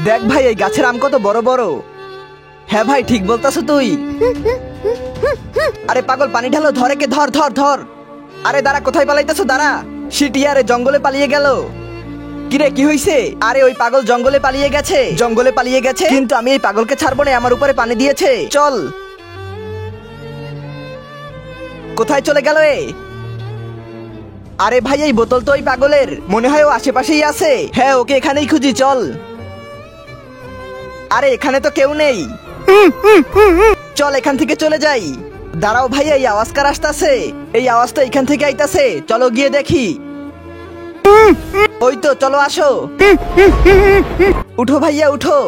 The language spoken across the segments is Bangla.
দেখ ভাই এই গাছের আম কত বড় বড়। হ্যাঁ ভাই ঠিক বলতাছ তুই। আরে পাগল পানি ঢালো, ধরে কে, ধর ধর ধর। আরে দাঁড়া, কোথায় পালাইতেছো? দাঁড়া। শিটিয়ারে জঙ্গলে পালিয়ে গেল। কিরে কি হইছে? আরে ওই পাগল জঙ্গলে পালিয়ে গেছে, জঙ্গলে পালিয়ে গেছে, কিন্তু আমি এই পাগলকে ছাড়বো না, আমার উপরে পানি দিয়েছে। চল। কোথায় চলে গেল এ? আরে ভাই এই বোতল তো ওই পাগলের, মনে হয় ও আশেপাশেই আছে। হ্যাঁ ওকে এখানেই খুঁজি, চল। আরে এখানে তো কেউ নেই, চল এখান থেকে চলে যাই। দাঁড়াও ভাই, এই আওয়াজ কার আসতেছে? এই আওয়াজ তো এখান থেকে আইতাছে, চলো গিয়ে দেখি। ওই তো, চলো আসো। উঠো ভাইয়া উঠো।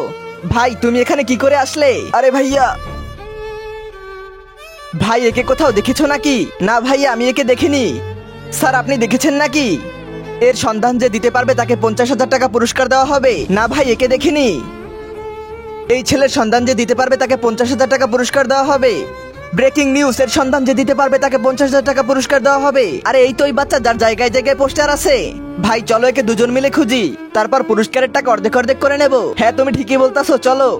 ভাই তুমি এখানে কি করে আসলে? আরে ভাইয়া, ভাই একে কোথাও দেখেছো নাকি? না ভাইয়া আমি একে দেখিনি। স্যার আপনি দেখেছেন নাকি? এর সন্ধান যে দিতে পারবে তাকে 50,000 টাকা পুরস্কার দেওয়া হবে। না ভাই একে দেখিনি। এই ছেলের সন্ধান যে দিতে পারবে তাকে 50,000 টাকা পুরস্কার দেওয়া হবে। ব্রেকিং নিউজ, এর সন্ধান যে দিতে পারবে তাকে 50,000 টাকা পুরস্কার দেওয়া হবে। আরে এই তো ওই বাচ্চা যার জায়গায় জায়গায় পোস্টার আছে। ভাই চলো একে দুজন মিলে খুঁজি, তারপর পুরস্কারের টাকা অর্ধেক অর্ধেক করে নেব। হ্যাঁ তুমি ঠিকই বলতাছো, চলো।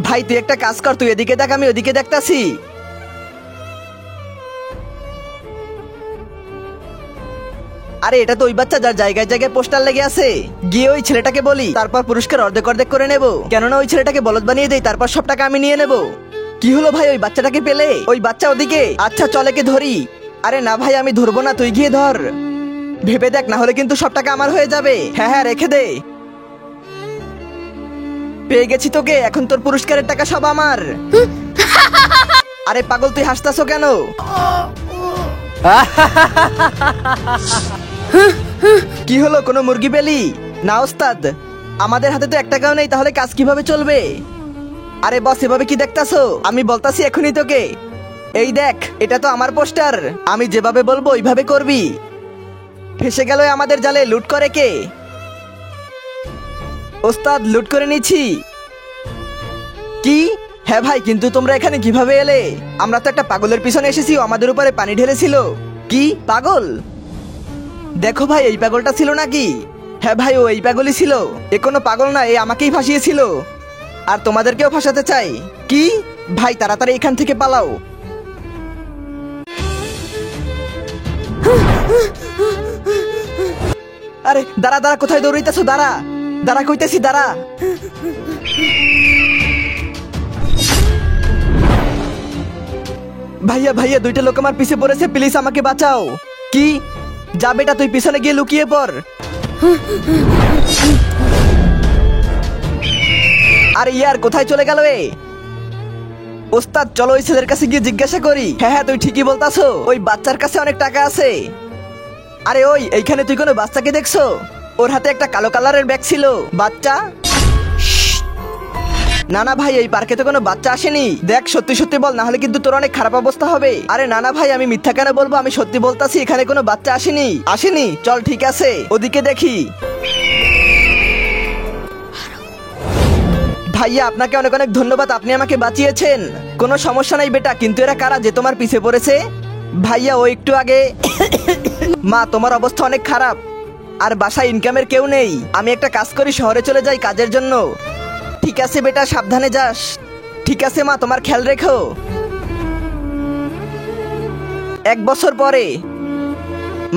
ভাই তুই একটা কাজ কর, তুই এদিকে দেখ, আমি ওদিকে দেখতাছি। আরে এটা তো ওই বাচ্চা যার জায়গায় জায়গায় পোস্টার লেগে আছে। গিয়ে ওই ছেলেটাকে বলি, তারপর পুরস্কার অর্ধেক অর্ধেক করে নেব। কেননা ওই ছেলেটাকে বলদ বানিয়ে দেই, তারপর সব টাকা আমি নিয়ে নেব। কি হলো ভাই, ওই বাচ্চাটাকে পেলে? ওই বাচ্চা ওদিকে। আচ্ছা চলে কে ধরি। আরে না ভাই আমি ধরবো না, তুই গিয়ে ধর। ভেবে দেখ, না হলে কিন্তু সব টাকা আমার হয়ে যাবে। হ্যাঁ হ্যাঁ রেখে দে। পেয়ে গেছি তোকে, এখন তোর পুরস্কারের টাকা সব আমার। আরে পাগল তুই হাসতাছো কেন? কি হলো, কোনো মুরগি পেলি? না ওস্তাদ, আমাদের হাতে তো 1 টাকাও নেই, তাহলে কাজ কিভাবে চলবে? আরে বস এভাবে কি দেখতাছো? আমি বলতাছি এখনই তোকে। এই দেখ, এটা তো আমার পোস্টার, আমি যেভাবে বলবো ওইভাবে করবি। ফেসে গেল আমাদের জালে। লুট করে কে? ওস্তাদ লুট করে নিচ্ছি। কি? হ্যাঁ ভাই, কিন্তু তোমরা এখানে কিভাবে এলে? আমরা তো একটা পাগলের পিছনে এসেছি, ও আমাদের উপরে পানি ঢেলেছিল। কি পাগল? দেখো ভাই এই পাগলটা ছিল নাকি? হ্যাঁ ভাই ও এই পাগলই ছিল। এ কোনো পাগল না, এ আমাকেই ফাঁসিয়েছিল, আর তোমাদেরকেও ফাঁসাতে চাই। কি? ভাই তাড়াতাড়ি এখান থেকে পালাও। আরে দাঁড়া দাঁড়া, কোথায় দৌড়াইতেছো? দাঁড়া দাঁড়া কইতেছি, দাঁড়া। ভাইয়া ভাইয়া, 2টা লোক আমার পিছে পড়েছে, প্লিজ আমাকে বাঁচাও। কি? যা বেটা তুই পিছনে গিয়ে লুকিয়ে পড়। আরে ইয়ার কোথায় চলে গেল এ? ওস্তাদ চলো ওই ছেলের কাছে গিয়ে জিজ্ঞাসা করি। হ্যাঁ হ্যাঁ তুই ঠিকই বলতাছো, ওই বাচ্চার কাছে অনেক টাকা আছে। আরে ওই এইখানে তুই কোনো বাচ্চাকে দেখছো? ওর হাতে একটা কালো কালারের ব্যাগ ছিল। বাচ্চা? না না ভাই, এই পার্কে তো কোনো বাচ্চা আসেনি। দেখ সত্যি সত্যি বল, না হলে কিন্তু তোর অনেক খারাপ অবস্থা হবে। আরে না না ভাই, আমি মিথ্যা কেন বলবো, আমি সত্যি বলতাছি, এখানে কোনো বাচ্চা আসেনি। আসেনি? চল ঠিক আছে, ওদিকে দেখি। ভাইয়া আপনাকে অনেক অনেক ধন্যবাদ, আপনি আমাকে বাঁচিয়েছেন। কোনো সমস্যা নাই বেটা, কিন্তু এরা কারা যে তোমার পিছে পড়েছে? ভাইয়া ও একটু আগে। মা তোমার অবস্থা অনেক খারাপ, আর বাসায় ইনকামের কেউ নেই। আমি একটা কাজ করি, শহরে চলে যাই কাজের জন্য। ঠিক আছে বেটা, সাবধানে যাস। ঠিক আছে মা, তোমার খেয়াল রেখো। 1 বছর পরে।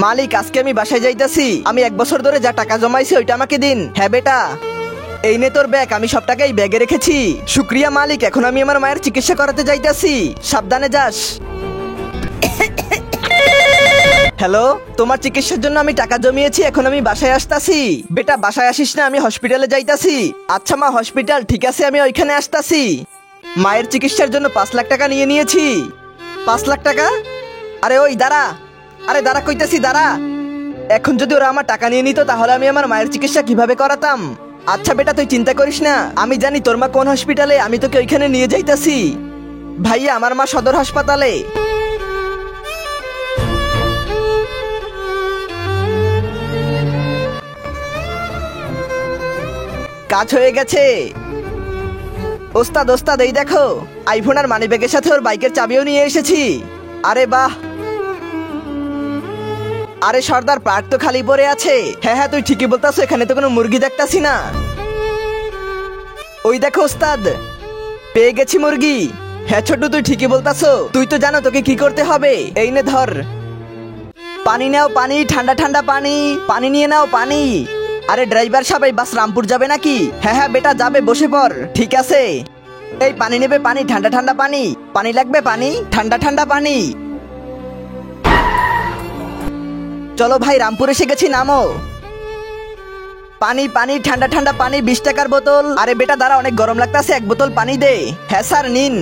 মালিক আজকে আমি বাসায় যাইতাছি, আমি 1 বছর ধরে যা টাকা জমাইছি ওইটা আমাকে দিন। হ্যাঁ বেটা, এই নে তোর ব্যাগ, আমি সব টাকা এই ব্যাগে রেখেছি। শুক্রিয়া মালিক, এখন আমি আমার মায়ের চিকিৎসা করাতে যাইতাছি, সাবধানে যাস। হ্যালো, তোমার চিকিৎসার জন্য আমি টাকা জমিয়েছি, এখন আমি বাসায় আসতাছি। বেটা বাসায় আসিস না, আমি হসপিটালে যাইতাছি। আচ্ছা মা, হসপিটাল? ঠিক আছে আমি ওইখানে আসতাছি। মায়ের চিকিৎসার জন্য 5 লাখ টাকা নিয়ে নিয়েছি। 5 লাখ টাকা? আরে ওই দাঁড়া, আরে দাঁড়া কইতাছি, দাঁড়া। এখন যদি ওরা আমার টাকা নিয়ে নিত, তাহলে আমি আমার মায়ের চিকিৎসা কিভাবে করাতাম? আচ্ছা বেটা তুই চিন্তা করিস না, আমি জানি তোর মা কোন হসপিটালে, আমি তোকে ওইখানে নিয়ে যাইতাছি। ভাইয়া আমার মা সদর হাসপাতালে। কাজ হয়ে গেছে। ওস্তাদ ওস্তাদ এই দেখো, আইফোন আর মানিব্যাগের সাথে ওর বাইকের চাবিও নিয়ে এসেছি। আরে বাহ, আরে সর্দার, পার্ক তো খালি পড়ে আছে। হ্যাঁ হ্যাঁ, তুই ঠিকই বলতাছ, এখানে তো কোনো মুরগি দেখতাছি না। ওই দেখো ওস্তাদ, পেয়ে গেছি মুরগি। হ্যাঁ ছোট্টু, তুই ঠিকই বলতাছ। তুই তো জানো তোকে কি করতে হবে। এই নে ধর, পানি নাও, পানি, ঠান্ডা ঠান্ডা পানি। পানি নিয়ে নাও, পানি। আরে ড্রাইভার সাহেব, এই বাস রামপুর যাবে নাকি? হ্যাঁ হ্যাঁ বেটা, যাবে, বসে পড়। ঠিক আছে, এই পানি নেবে, পানি, ঠান্ডা ঠান্ডা পানি। পানি লাগবে, পানি, ঠান্ডা ঠান্ডা পানি। চলো ভাই, রামপুর এসে গেছি, নামো। পানি, পানি, ঠান্ডা ঠান্ডা পানি, 20 টাকার বোতল। আরে বেটা দাঁড়া, অনেক গরম লাগতাছে, এক বোতল পানি দে। হ্যাঁ স্যার, নিন।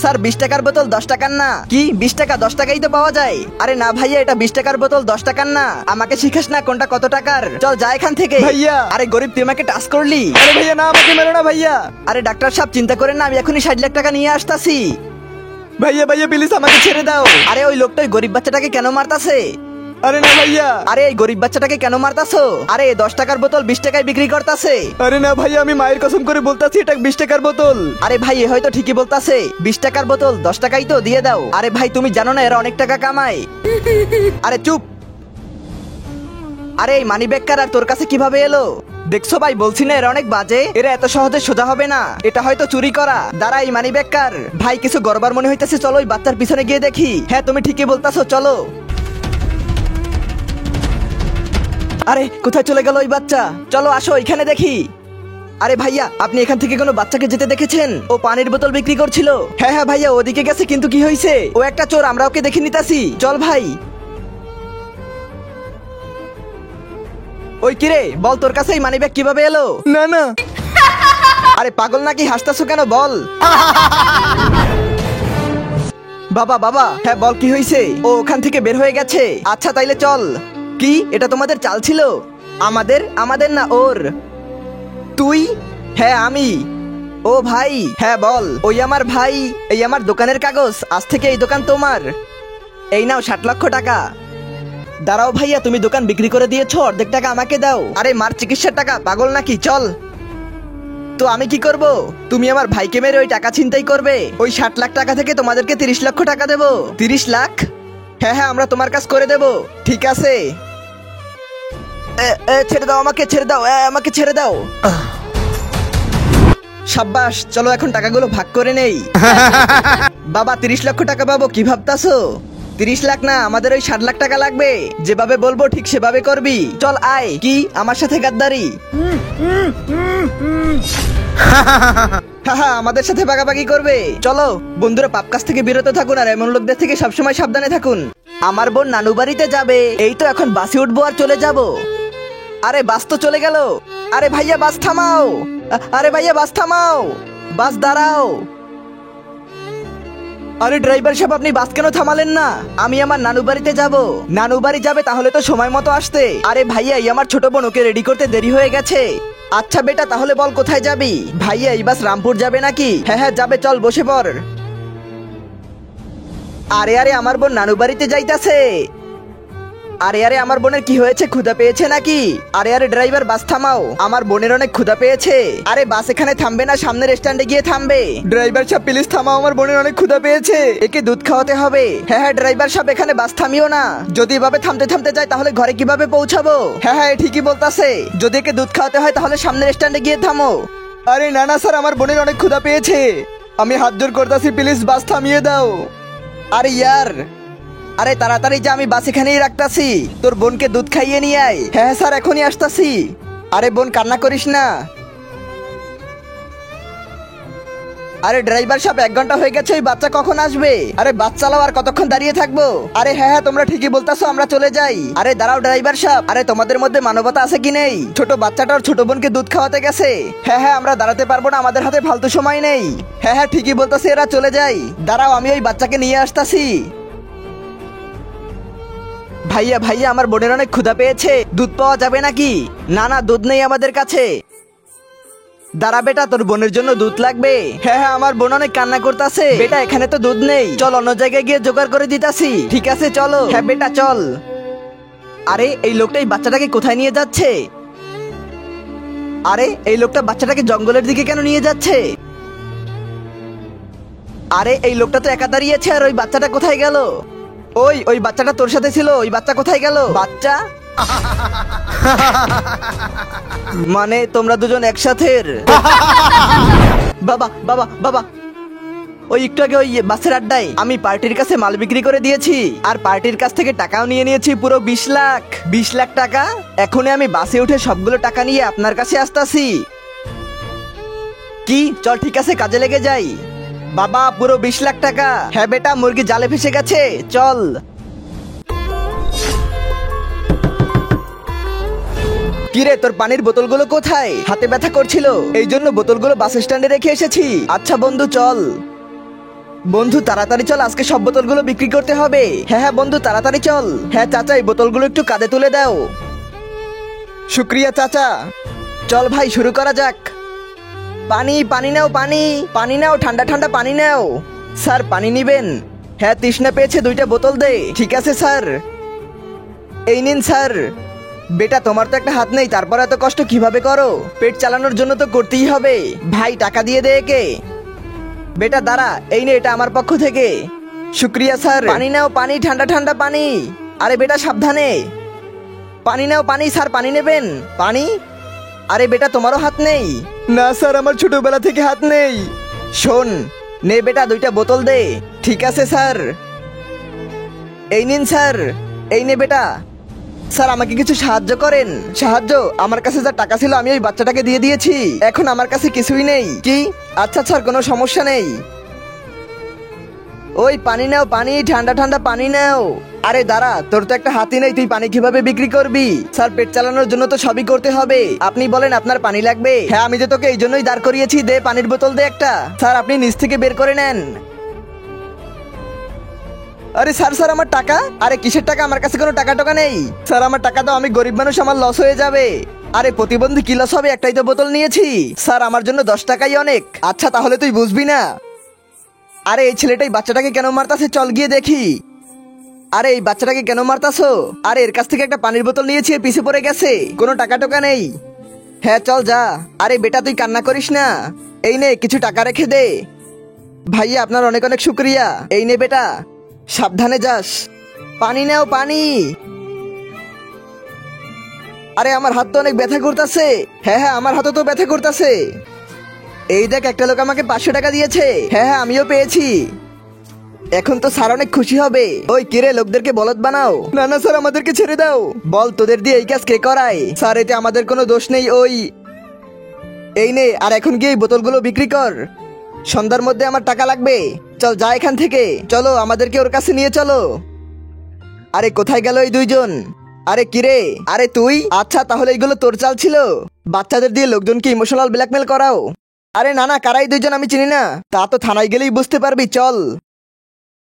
স্যার 20 টাকার বোতল 10 টাকার না। কি 20 টাকা? 10 টাকাই তো পাওয়া যায়। আরে না ভাইয়া, এটা 20 টাকার বোতল, 10 টাকার না। আমাকে শিখাস না কোনটা কত টাকার। চল যা এখান থেকে ভাইয়া। আরে গরিব, তুই আমাকে টাচ করলি। আরে ভাইয়া না, আমাকে মেরো না ভাইয়া। আরে ডাক্তার সাহেব, চিন্তা করেন না, আমি এখনই 60 লাখ টাকা নিয়ে আসতাছি। ভাইয়া ভাইয়া প্লিজ আমাকে ছেড়ে দাও। আরে ওই লোকটা ওই গরিব বাচ্চাটাকে কেন মারতাছে? আরে না ভাইয়া। আরে এই গরিব বাচ্চাটাকে কেন মারতাছো? আরে 10 টাকার বোতল 20 টাকায় বিক্রি করতাছে। আরে না ভাইয়া, আমি মায়ের কসম করে বলতাছি এটা 20 টাকার বোতল। আরে ভাই, এ হয়তো ঠিকই বলতাছে, 20 টাকার বোতল 10 টাকাই তো, দিয়ে দাও। আরে ভাই, তুমি জানো না এরা অনেক টাকা কামায়। আরে চুপ। আরে এই মানি ব্যাগকার আর তোর কাছে কিভাবে এলো? দেখছো ভাই, বলছি না এরা অনেক বাজে। এরা এত সহজে সোজা হবে না, এটা হয়তো চুরি করা। দাঁড়া, এই মানি ব্যাগকার ভাই, কিছু গড়বড় মনে হইতেছে, চলো ওই বাচ্চার পিছনে গিয়ে দেখি। হ্যাঁ তুমি ঠিকই বলতাছো, চলো। আরে কোথায় চলে গেল ওই বাচ্চা? চলো আসো, এখানে দেখি। আরে ভাইয়া, আপনি এখান থেকে কোনো বাচ্চাকে যেতে দেখেছেন? ও পানির বোতল বিক্রি করছিল। হ্যাঁ হ্যাঁ ভাইয়া, ওদিকে গেছে, কিন্তু কি হয়েছে? ও একটা চোর, আমরা ওকে দেখে নিতাছি। চল ভাই। ওই কিরে, বল তোর কাছে এই মানিব্যাগ কিভাবে এলো? না না। আরে পাগল নাকি, হাসতাছো কেন, বল। বাবা বাবা, হ্যাঁ বল কি হয়েছে? ও ওখান থেকে বের হয়ে গেছে। আচ্ছা তাইলে চল। কি এটা তোমাদের চাল ছিল? আমাদের? আমাদের না, ওর। তুই? হ্যাঁ আমি। ও ভাই, হ্যাঁ বল। ওই আমার ভাই। এই আমার দোকানের কাগজ, আজ থেকে এই দোকান তোমার। এই নাও 60 লক্ষ টাকা। দাঁড়াও ভাইয়া, তুমি দোকান বিক্রি করে দিয়েছো, অর্ধেক টাকা আমাকে দাও। আরে মার চিকিৎসার টাকা, পাগল নাকি? চল। তো আমি কি করব? তুমি আমার ভাইকে মেরে ওই টাকা ছিনতাই করবে। ওই 60 লাখ টাকা থেকে তোমাদেরকে 30 লক্ষ টাকা দেবো। 30 লাখ? হ্যাঁ হ্যাঁ, আমরা তোমার কাজ করে দেব। ঠিক আছে। ছেড়ে দাও আমাকে, ছেড়ে দাও, আমাকে ছেড়ে দাও। সাব্বাস, চলো এখন টাকাগুলো ভাগ করে নেই। বাবা 30 লক্ষ টাকা পাবো, কি ভাবতাছো? 30 লাখ না, আমাদের ওই 60 লাখ টাকা লাগবে। যেভাবে বলবো ঠিক সেভাবে করবি। চল আয়। কি আমার সাথে গাদ্দারি? হ্যাঁ আমাদের সাথে ভাগাভাগি করবে। চলো বন্ধুরা, পাপ কাজ থেকে বিরত থাকুন আর এমন লোকদের থেকে সবসময় সাবধানে থাকুন। আমার বোন নানু বাড়িতে যাবে, এই তো এখন বাসে উঠবো আর চলে যাব। আরে বাস তো চলে গেল। আরে ভাইয়া বাস থামাও। আরে ভাইয়া বাস থামাও, বাস দাঁড়াও। আরে ড্রাইভার সাহেব, আপনি বাস কেন থামালেন না? আমি আমার নানু বাড়িতে যাব। নানু বাড়ি যাবে, তাহলে তো সময় মতো আসতে। আরে ভাইয়া, এই আমার ছোট বোন, ওকে রেডি করতে দেরি হয়ে গেছে। আচ্ছা বেটা, তাহলে বল কোথায় যাবি? ভাইয়া এই বাস রামপুর যাবে নাকি? হ্যাঁ হ্যাঁ যাবে, চল বসে পড়। আরে আরে, আমার বোন নানু বাড়িতে যাইতাছে। আরে আরে, আমার বোনের কি হয়েছে, ক্ষুধা পেয়েছে নাকি? আরে আরে ড্রাইভার, বাস থামাও, আমার বোনের অনেক ক্ষুধা পেয়েছে। আরে বাস এখানে থামবে না, সামনের স্ট্যান্ডে গিয়ে থামবে। ড্রাইভার সাহেব প্লিজ থামাও, আমার বোনের অনেক ক্ষুধা পেয়েছে, একে দুধ খাওয়াতে হবে। হ্যাঁ হ্যাঁ ড্রাইভার সাহেব, এখানে বাস থামিও না। যদি এভাবে থামতে থামতে যায় তাহলে ঘরে কিভাবে পৌঁছাবো? হ্যাঁ হ্যাঁ ঠিকই বলতাছে, যদি একে দুধ খাওয়াতে হয় তাহলে সামনের স্ট্যান্ডে গিয়ে থামো। আরে না না স্যার, আমার বোনের অনেক ক্ষুধা পেয়েছে, আমি হাত জোর করতেছি, প্লিজ বাস থামিয়ে দাও। আরে ইয়ার, আরে তাড়াতাড়ি যা, আমি বাস এখানেই রাখতাছি, তোর বোনকে দুধ খাইয়ে নিয়ে আয়। হ্যাঁ স্যার, এখনই আসতাছি। আরে বোন কান্না করিস না। আরে ড্রাইভার সাহেব, 1 ঘন্টা হয়ে গেছে, ওই বাচ্চা কখন আসবে? আরে বাস চালাও, আর কতক্ষণ দাঁড়িয়ে থাকবো? আরে হ্যাঁ হ্যাঁ, তোমরা ঠিকই বলতাছো, আমরা চলে যাই। আরে দাঁড়াও ড্রাইভার সাহেব, আরে তোমাদের মধ্যে মানবতা আছে কি নেই? ছোট বাচ্চাটার ছোট বোনকে দুধ খাওয়াতে গেছে। হ্যাঁ হ্যাঁ, আমরা দাঁড়াতে পারবো না, আমাদের হাতে ফালতু সময় নেই। হ্যাঁ হ্যাঁ ঠিকই বলতাছে, এরা চলে যাই। দাঁড়াও, আমি ওই বাচ্চাকে নিয়ে আসতাছি। ভাইয়া ভাইয়া, আমার বোনের অনেক ক্ষুধা পেয়েছে, দুধ পাওয়া যাবে নাকি? না না, দুধ নেই আমাদের কাছে। দাঁড়া বেটা, তোর বোনের জন্য দুধ লাগবে। হ্যাঁ হ্যাঁ, আমার বোন অনেক কান্না করতেছে। বেটা এখানে তো দুধ নেই, চল অন্য জায়গায় গিয়ে জোগাড় করে দিতাছি। ঠিক আছে চলো। হ্যাঁ বেটা চল। আরে এই লোকটা এই বাচ্চাটাকে কোথায় নিয়ে যাচ্ছে? আরে এই লোকটা বাচ্চাটাকে জঙ্গলের দিকে কেন নিয়ে যাচ্ছে? আরে এই লোকটা তো একা দাঁড়িয়েছে, আর ওই বাচ্চাটা কোথায় গেল? ওই ওই বাচ্চাটা তোর সাথে ছিল, ওই বাচ্চা কোথায় গেল? বাচ্চা মানে তোমরা দুজন একসাথে? বাবা বাবা বাবা, ওই একটু আগে ওই বাসের আড্ডায় আমি পার্টির কাছে মাল বিক্রি করে দিয়েছি, আর পার্টির কাছ থেকে টাকাও নিয়ে নিয়েছি পুরো 20 লাখ। 20 লাখ টাকা? এখনই আমি বাসে উঠে সবগুলো টাকা নিয়ে আপনার কাছে আসতাছি। কি? চল ঠিক আছে, কাজে লেগে যাই। বাবা পুরো 20 লাখ টাকা। হ্যাঁ বেটা, মুরগি জালে ফেসে গেছে, চল। কিরে, তোর পানির বোতলগুলো কোথায়? হাতে ব্যথা করছিল, এই জন্য বোতলগুলো বাস স্ট্যান্ডে রেখে এসেছি। আচ্ছা বন্ধু চল। বন্ধু তাড়াতাড়ি চল, আজকে সব বোতলগুলো বিক্রি করতে হবে। হ্যাঁ হ্যাঁ বন্ধু তাড়াতাড়ি চল। হ্যাঁ চাচা, এই বোতলগুলো একটু কাঁধে তুলে দাও। শুক্রিয়া চাচা। চল ভাই, শুরু করা যাক। পানি পানি নাও, পানি পানি নাও, ঠান্ডা ঠান্ডা পানি নাও। স্যার পানি নিবেন? হ্যাঁ তৃষ্ণা পেয়েছে, 2টা বোতল দে। ঠিক আছে স্যার। এই নিন স্যার। বেটা তোমার তো একটা হাত নেই, তারপর এত কষ্ট কিভাবে করো? পেট চালানোর জন্য তো করতেই হবে। ভাই টাকা দিয়ে দে একে। বেটা দাঁড়া, এই নে, এটা আমার পক্ষ থেকে। শুক্রিয়া স্যার। পানি নাও, পানি, ঠান্ডা ঠান্ডা পানি। আরে বেটা সাবধানে। পানি নাও, পানি। স্যার পানি নেবেন? পানি? আরে বেটা তোমারও হাত নেই? না স্যার, আমার ছোটবেলা থেকে হাত নেই। শোন, নে বেটা 2টা বোতল দে। ঠিক আছে স্যার। এই নিন স্যার। এই নে বেটা। স্যার আমাকে কিছু সাহায্য করেন। সাহায্য? আমার কাছে যা টাকা ছিল আমি ওই বাচ্চাটাকে দিয়ে দিয়েছি, এখন আমার কাছে কিছুই নেই। কি? আচ্ছা স্যার, কোনো সমস্যা নেই। ওই পানি নাও, পানি, ঠান্ডা ঠান্ডা পানি নাও। আরে দাঁড়া, তোর তো একটা হাতই নেই, তুই পানি কিভাবে বিক্রি করবি? স্যার পেট চালানোর জন্য তো সবই করতে হবে। আপনি বলেন আপনার পানি লাগবে? হ্যাঁ আমি যে তোকে এই জন্যই দাঁড় করিয়েছি, দে পানির বোতল দে একটা। স্যার আপনি নিচ থেকে বের করে নেন। আরে স্যার, স্যার আমার টাকা। আরে কিসের টাকা? আমার কাছে কোনো টাকা টাকা নেই। স্যার আমার টাকা দাও, আমি গরিব মানুষ, আমার লস হয়ে যাবে। আরে প্রতিবন্ধী কি লস হবে? একটাই তো বোতল নিয়েছি। স্যার আমার জন্য 10 টাকাই অনেক। আচ্ছা তাহলে তুই বুঝবি না। আরে এই ছেলেটাই বাচ্চাটাকে কেন মারতাছে, চল গিয়ে দেখি। আরে এই বাচ্চাটাকে কেন মারতাছো? আরে এর কাছ থেকে একটা পানির বোতল নিয়েছি, এর পিছে পড়ে গেছে, কোনো টাকা টোকা নেই। হ্যাঁ চল যা। আরে বেটা তুই কান্না করিস না, এই নে কিছু টাকা রেখে দে। ভাইয়া আপনার অনেক অনেক শুক্রিয়া। এই নে বেটা, সাবধানে যাস। পানি নাও, পানি। আরে আমার হাত তো অনেক ব্যথা করতেছে। হ্যাঁ হ্যাঁ আমার হাতও তো ব্যথা করতেছে। এই দেখ, একটা লোক আমাকে 500 টাকা দিয়েছে। হ্যাঁ হ্যাঁ আমিও পেয়েছি। এখন তো স্যার অনেক খুশি হবে। ওই কিরে, লোকদেরকে বলদ বানাও। না না স্যার, আমাদেরকে ছেড়ে দাও। বল তোদের দিয়ে এই কাজ কে করায়? স্যার এতে আমাদের কোনো দোষ নেই। ওই এই নে, আর এখন গিয়ে এই বোতলগুলো বিক্রি কর। সন্ধ্যার মধ্যে আমার টাকা লাগবে। চল যা এখান থেকে, চলো আমাদেরকে ওর কাছে নিয়ে চলো। আরে কোথায় গেল এই 2জন? আরে কিরে? আরে তুই? আচ্ছা তাহলে এইগুলো তোর চাল ছিল, বাচ্চাদের দিয়ে লোকজনকে ইমোশনাল ব্ল্যাকমেল করাও। আরে না না, কারা এই 2জন? আমি চিনি না। তা তো থানায় গেলেই বুঝতে পারবি, চল।